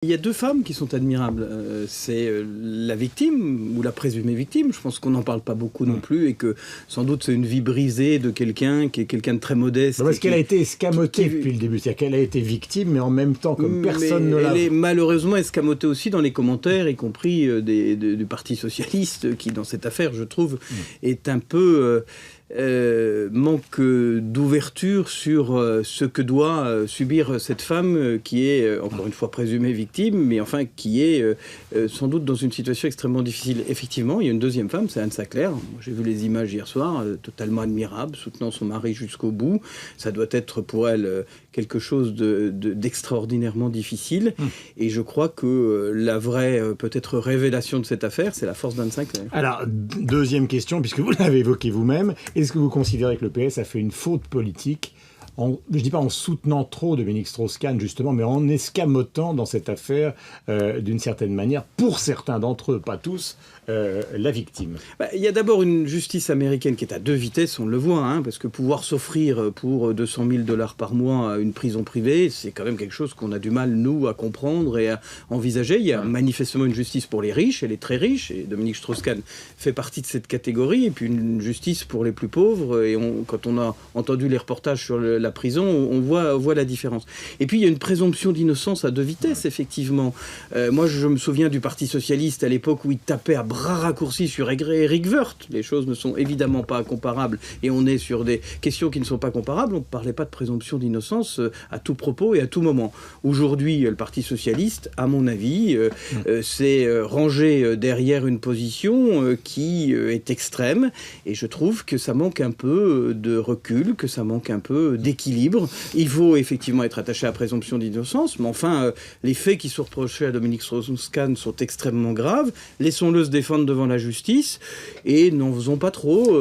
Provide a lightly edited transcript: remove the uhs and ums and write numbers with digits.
Il y a deux femmes qui sont admirables. C'est la victime ou la présumée victime. Je pense qu'on n'en parle pas beaucoup non plus et que sans doute c'est une vie brisée de quelqu'un qui est quelqu'un de très modeste. Parce qu'elle a été escamotée depuis le début. C'est-à-dire qu'elle a été victime, mais en même temps, comme personne ne l'a... Elle est malheureusement escamotée aussi dans les commentaires, y compris du Parti socialiste, qui dans cette affaire, je trouve, est un peu... manque d'ouverture sur ce que doit subir cette femme qui est, encore une fois, présumée victime, mais enfin qui est sans doute dans une situation extrêmement difficile. Effectivement, il y a une deuxième femme, c'est Anne Saclair. J'ai vu les images hier soir, totalement admirable, soutenant son mari jusqu'au bout. Ça doit être pour elle quelque chose d'extraordinairement difficile. Et je crois que la vraie, peut-être, révélation de cette affaire, c'est la force d'Anne Saclair. Alors, deuxième question, puisque vous l'avez évoqué vous-même, est-ce que vous considérez que le PS a fait une faute politique je ne dis pas en soutenant trop Dominique Strauss-Kahn, justement, mais en escamotant dans cette affaire, d'une certaine manière, pour certains d'entre eux, pas tous, la victime? Il y a d'abord une justice américaine qui est à deux vitesses, on le voit, parce que pouvoir s'offrir pour 200 000 $ par mois une prison privée, c'est quand même quelque chose qu'on a du mal, nous, à comprendre et à envisager. Il y a manifestement une justice pour les riches, elle est très riche, et Dominique Strauss-Kahn fait partie de cette catégorie, et puis une justice pour les plus pauvres, et quand on a entendu les reportages sur la prison, on voit la différence. Et puis il y a une présomption d'innocence à deux vitesses, effectivement. Moi, je me souviens du Parti socialiste à l'époque où il tapait à bras raccourcis sur Éric Woerth. Les choses ne sont évidemment pas comparables, et on est sur des questions qui ne sont pas comparables. On ne parlait pas de présomption d'innocence à tout propos et à tout moment. Aujourd'hui, le Parti socialiste, à mon avis, s'est rangé derrière une position qui est extrême, et je trouve que ça manque un peu de recul, que ça manque un peu d'équilibre. Il faut effectivement être attaché à la présomption d'innocence, mais enfin, les faits qui sont reprochés à Dominique Strauss-Kahn sont extrêmement graves. Laissons-le se défendre devant la justice et n'en faisons pas trop.